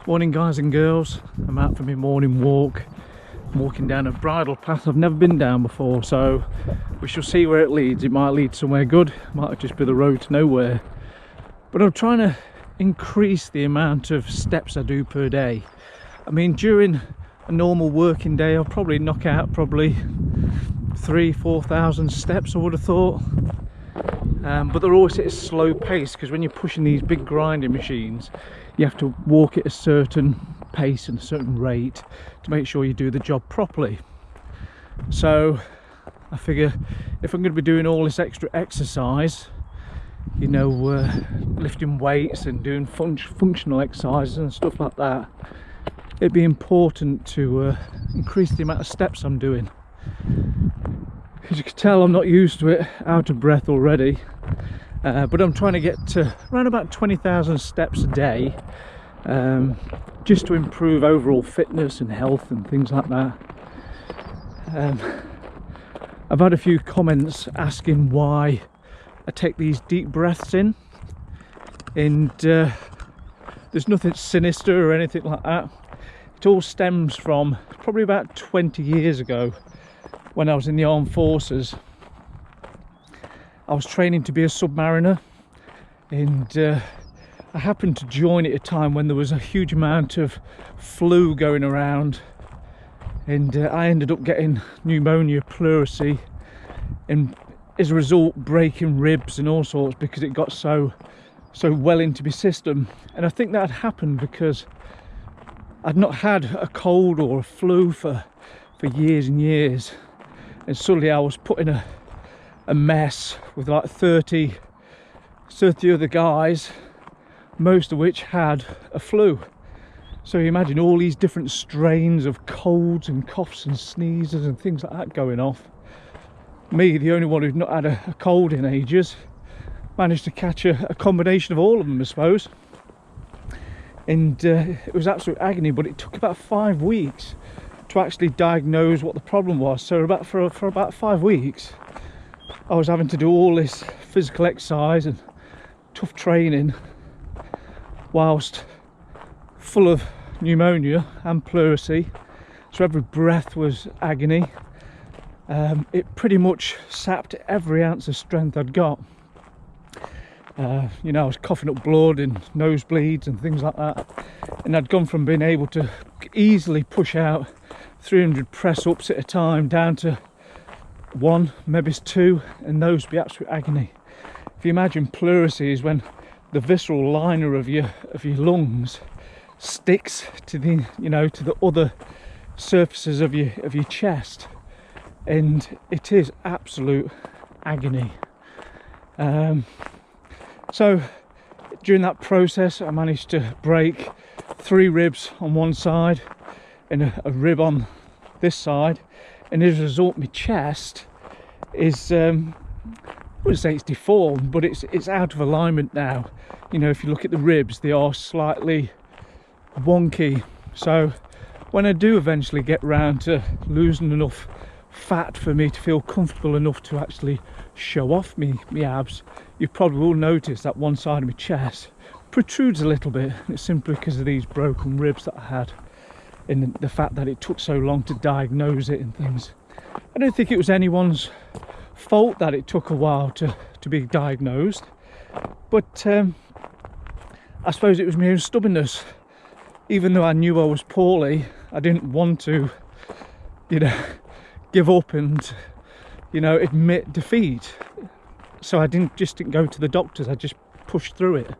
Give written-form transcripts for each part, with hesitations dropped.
Morning guys and girls, I'm out for my morning walk. I'm walking down a bridle path I've never been down before, so we shall see where it leads. It might lead somewhere good, it might just be the road to nowhere. But I'm trying to increase the amount of steps I do per day. I mean, during a normal working day I'll probably knock out 3,000-4,000 steps, I would have thought. But they're always at a slow pace, because when you're pushing these big grinding machines you have to walk at a certain pace and a certain rate to make sure you do the job properly. So I figure if I'm going to be doing all this extra exercise, you know, lifting weights and doing functional exercises and stuff like that, it'd be important to increase the amount of steps I'm doing. As you can tell, I'm not used to it, out of breath already, but I'm trying to get to around about 20,000 steps a day, just to improve overall fitness and health and things like that. I've had a few comments asking why I take these deep breaths in, and there's nothing sinister or anything like that. It all stems from probably about 20 years ago when I was in the armed forces. I was training to be a submariner, and I happened to join at a time when there was a huge amount of flu going around, and I ended up getting pneumonia, pleurisy, and as a result breaking ribs and all sorts, because it got so well into my system. And I think that had happened because I'd not had a cold or a flu for years and years, and suddenly I was put in a mess with like 30 other guys, most of which had a flu. So you imagine all these different strains of colds and coughs and sneezes and things like that going off. Me, the only one who'd not had a cold in ages, managed to catch a combination of all of them, I suppose. And it was absolute agony, but it took about 5 weeks to actually diagnose what the problem was. So for about 5 weeks I was having to do all this physical exercise and tough training whilst full of pneumonia and pleurisy, so every breath was agony. It pretty much sapped every ounce of strength I'd got. You know, I was coughing up blood and nosebleeds and things like that, and I'd gone from being able to easily push out 300 press-ups at a time down to 1, maybe 2, and those would be absolute agony. If you imagine, pleurisy is when the visceral liner of your lungs sticks to the, you know, to the other surfaces of your chest, and it is absolute agony. So during that process I managed to break 3 ribs on one side and a rib on this side, and as a result my chest is I wouldn't say it's deformed, but it's out of alignment now. You know, if you look at the ribs, they are slightly wonky. So when I do eventually get round to losing enough fat for me to feel comfortable enough to actually show off me abs, you probably will notice that one side of my chest protrudes a little bit. It's simply because of these broken ribs that I had, and the fact that it took so long to diagnose it and things. I don't think it was anyone's fault that it took a while to be diagnosed, but I suppose it was my own stubbornness. Even though I knew I was poorly, I didn't want to, you know, give up and, you know, admit defeat. So I didn't go to the doctors, I just pushed through it.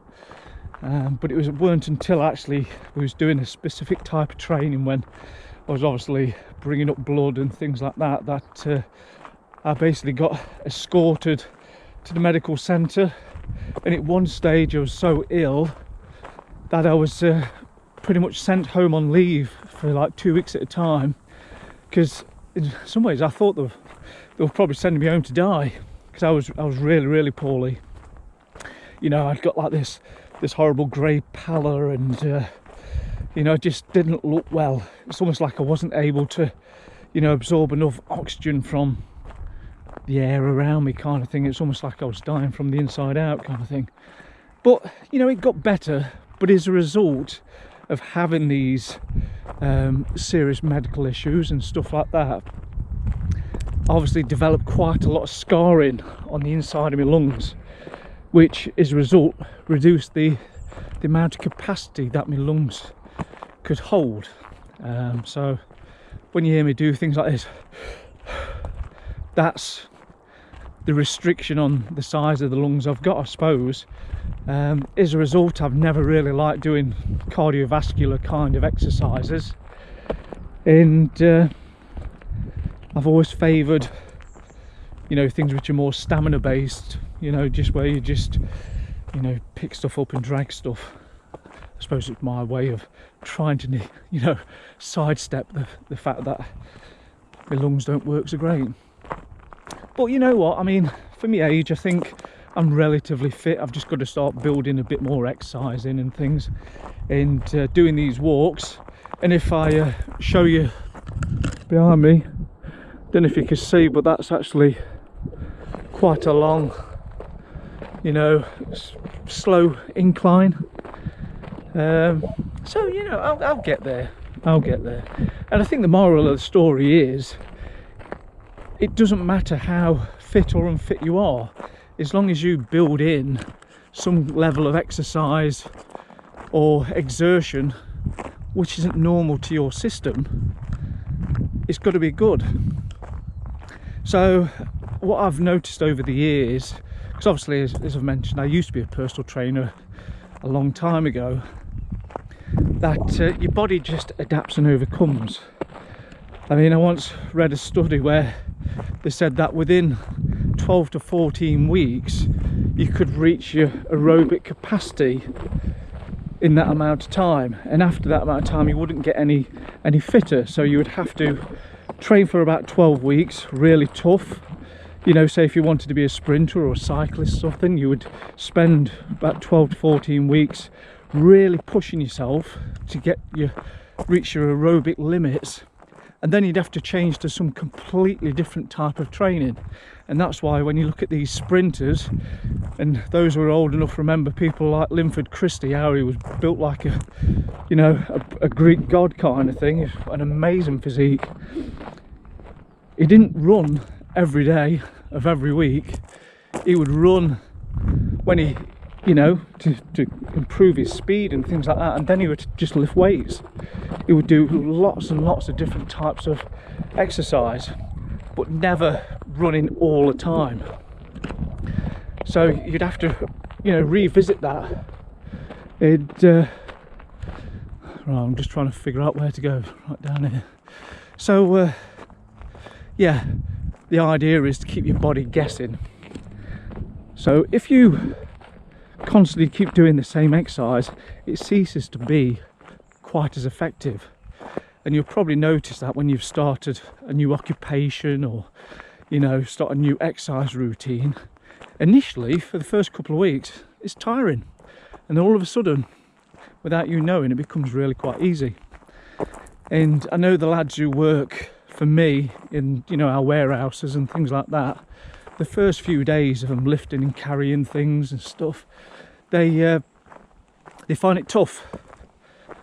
But it weren't until actually we was doing a specific type of training, when I was obviously bringing up blood and things like that, that I basically got escorted to the medical centre. And at one stage I was so ill that I was pretty much sent home on leave for like 2 weeks at a time, because in some ways I thought they were probably sending me home to die, because I was really poorly. You know, I'd got like this horrible grey pallor, and you know, it just didn't look well. It's almost like I wasn't able to, you know, absorb enough oxygen from the air around me, kind of thing. It's almost like I was dying from the inside out, kind of thing. But you know, it got better. But as a result, of having these serious medical issues and stuff like that, obviously developed quite a lot of scarring on the inside of my lungs, which as a result reduced the amount of capacity that my lungs could hold. So when you hear me do things like this, that's the restriction on the size of the lungs I've got, I suppose. As a result, I've never really liked doing cardiovascular kind of exercises, and I've always favoured, you know, things which are more stamina based, you know, just where you just, you know, pick stuff up and drag stuff. I suppose it's my way of trying to, you know, sidestep the fact that my lungs don't work so great. But you know what, I mean, for my age, I think I'm relatively fit. I've just got to start building a bit more exercise in and things, and doing these walks. And if I show you behind me, don't know if you can see, but that's actually quite a long, you know, slow incline. So, you know, I'll get there. I'll get there. And I think the moral of the story is, it doesn't matter how fit or unfit you are, as long as you build in some level of exercise or exertion which isn't normal to your system, it's got to be good. So what I've noticed over the years, because obviously as I've mentioned, I used to be a personal trainer a long time ago, that your body just adapts and overcomes. I mean, I once read a study where they said that within 12 to 14 weeks you could reach your aerobic capacity in that amount of time, and after that amount of time you wouldn't get any fitter. So you would have to train for about 12 weeks, really tough. You know, say if you wanted to be a sprinter or a cyclist or something, you would spend about 12 to 14 weeks really pushing yourself to reach your aerobic limits, and then you'd have to change to some completely different type of training. And that's why when you look at these sprinters, and those who are old enough remember people like Linford Christie, how he was built like a, you know, a Greek god kind of thing, an amazing physique. He didn't run every day of every week. He would run when he, you know, to improve his speed and things like that, and then he would just lift weights. He would do lots and lots of different types of exercise, but never running all the time. So you'd have to, you know, revisit that. Right, I'm just trying to figure out where to go. Right down here. So yeah, the idea is to keep your body guessing. So if you constantly keep doing the same exercise, it ceases to be quite as effective. And you'll probably notice that when you've started a new occupation, or, you know, start a new exercise routine, initially for the first couple of weeks it's tiring, and then all of a sudden, without you knowing, it becomes really quite easy. And I know the lads who work for me in, you know, our warehouses and things like that, the first few days of them lifting and carrying things and stuff, they find it tough.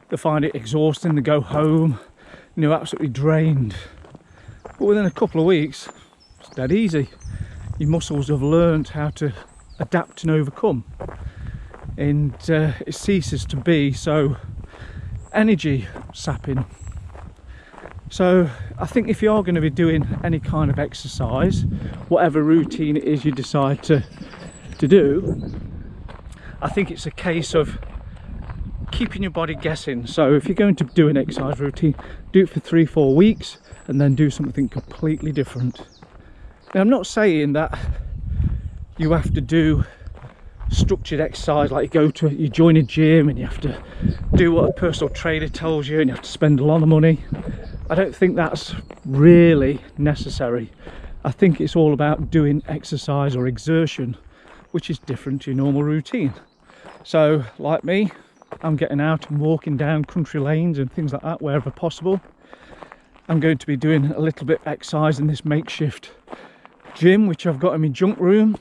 They find it exhausting. They go home, you know, absolutely drained. But within a couple of weeks, it's dead easy. Your muscles have learned how to adapt and overcome, and it ceases to be so energy sapping. So I think if you are going to be doing any kind of exercise, whatever routine it is you decide to do, I think it's a case of keeping your body guessing. So if you're going to do an exercise routine, do it for 3-4 weeks and then do something completely different. Now, I'm not saying that you have to do structured exercise, like you join a gym and you have to do what a personal trainer tells you and you have to spend a lot of money. I don't think that's really necessary. I think it's all about doing exercise or exertion which is different to your normal routine. So like me, I'm getting out and walking down country lanes and things like that wherever possible. I'm going to be doing a little bit of exercise in this makeshift gym which I've got in my junk room,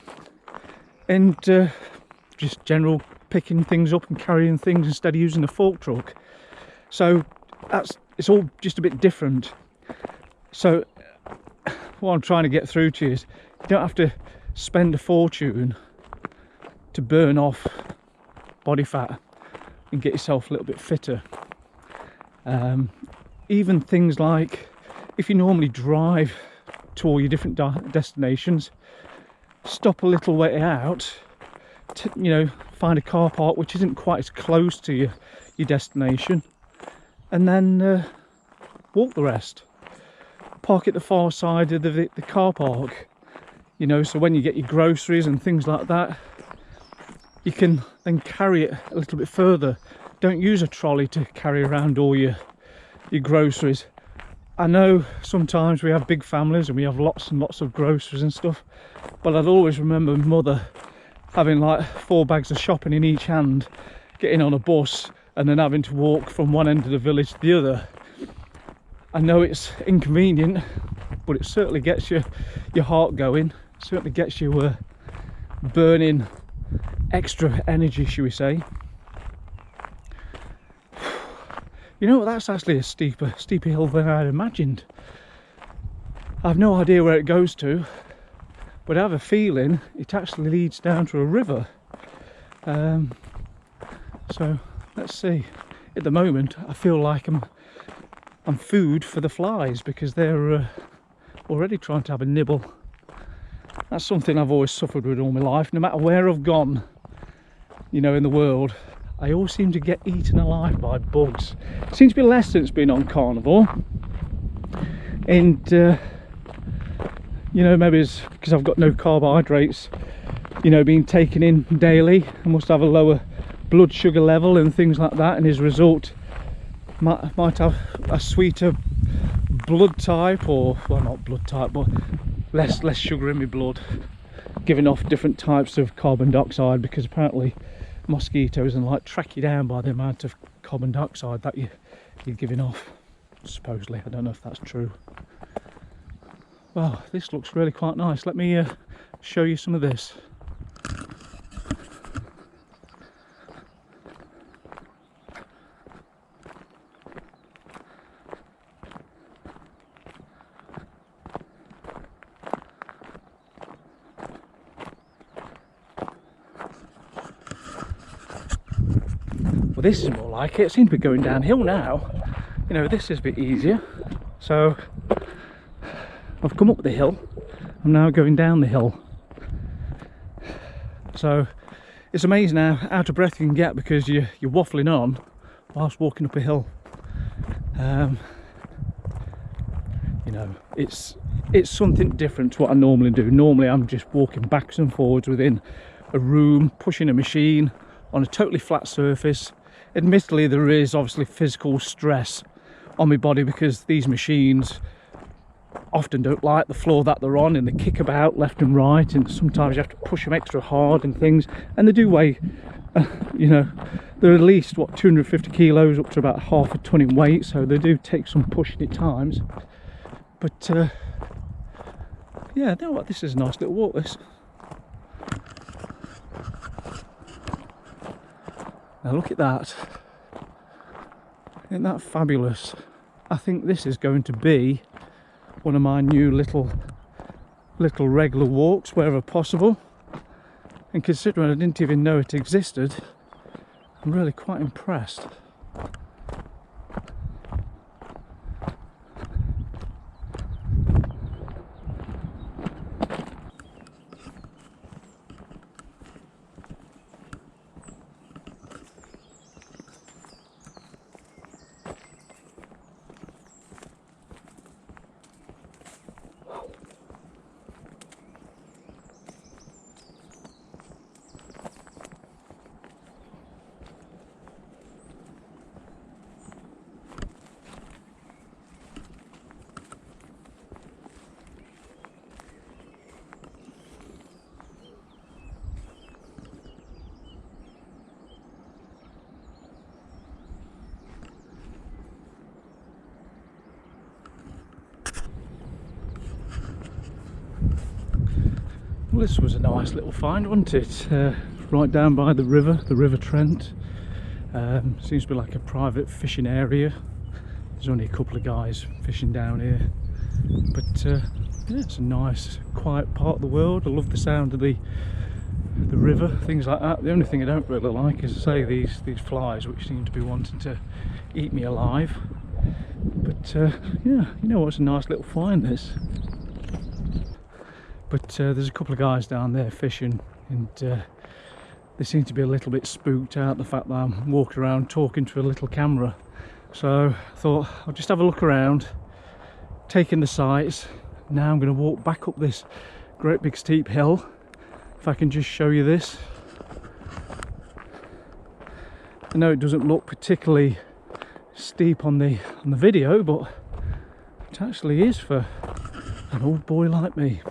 and just general picking things up and carrying things instead of using a fork truck. So it's all just a bit different. So what I'm trying to get through to you is you don't have to spend a fortune to burn off body fat and get yourself a little bit fitter. Even things like, if you normally drive to all your different destinations, stop a little way out to, you know, find a car park which isn't quite as close to your destination, and then walk the rest. Park at the far side of the car park, you know, so when you get your groceries and things like that, you can then carry it a little bit further. Don't use a trolley to carry around all your groceries. I know sometimes we have big families and we have lots and lots of groceries and stuff, but I'd always remember mother having like 4 bags of shopping in each hand, getting on a bus and then having to walk from one end of the village to the other. I know it's inconvenient, but it certainly gets your heart going, certainly gets you burning extra energy, shall we say. You know, that's actually a steeper hill than I'd imagined. I've no idea where it goes to, but I have a feeling it actually leads down to a river. So let's see. At the moment, I feel like I'm food for the flies, because they're already trying to have a nibble. That's something I've always suffered with all my life. No matter where I've gone, you know, in the world, I always seem to get eaten alive by bugs. It seems to be less since being on Carnivore, and you know, maybe it's because I've got no carbohydrates, you know, being taken in daily. I must have a lower blood sugar level and things like that, and as a result might have a sweeter blood type, or, well, not blood type, but less sugar in my blood, giving off different types of carbon dioxide, because apparently mosquitoes and like track you down by the amount of carbon dioxide that you're giving off, supposedly. I don't know if that's true. Well, this looks really quite nice. Let me show you some of this. Well, this is more like it. It seems to be going downhill now. You know, this is a bit easier. So I've come up the hill, I'm now going down the hill. So it's amazing how out of breath you can get, because you're waffling on whilst walking up a hill. You know, it's something different to what I normally do. Normally I'm just walking backwards and forwards within a room, pushing a machine on a totally flat surface. Admittedly, there is obviously physical stress on my body, because these machines often don't like the floor that they're on, and they kick about left and right, and sometimes you have to push them extra hard and things, and they do weigh, you know, they're at least, what, 250 kilos up to about half a ton in weight, so they do take some pushing at times. But yeah, you know what, this is a nice little walk, this. Now look at that. Isn't that fabulous? I think this is going to be one of my new little regular walks wherever possible. And considering I didn't even know it existed, I'm really quite impressed. Well, this was a nice little find, wasn't it? Right down by the River Trent. Seems to be like a private fishing area. There's only a couple of guys fishing down here, but yeah, it's a nice quiet part of the world. I love the sound of the river, things like that. The only thing I don't really like is, I say, these flies which seem to be wanting to eat me alive. But yeah, you know what's a nice little find, this. But there's a couple of guys down there fishing, and they seem to be a little bit spooked out the fact that I'm walking around talking to a little camera. So I thought I'll just have a look around, taking the sights. Now I'm going to walk back up this great big steep hill. If I can just show you this. I know it doesn't look particularly steep on the video, but it actually is for an old boy like me.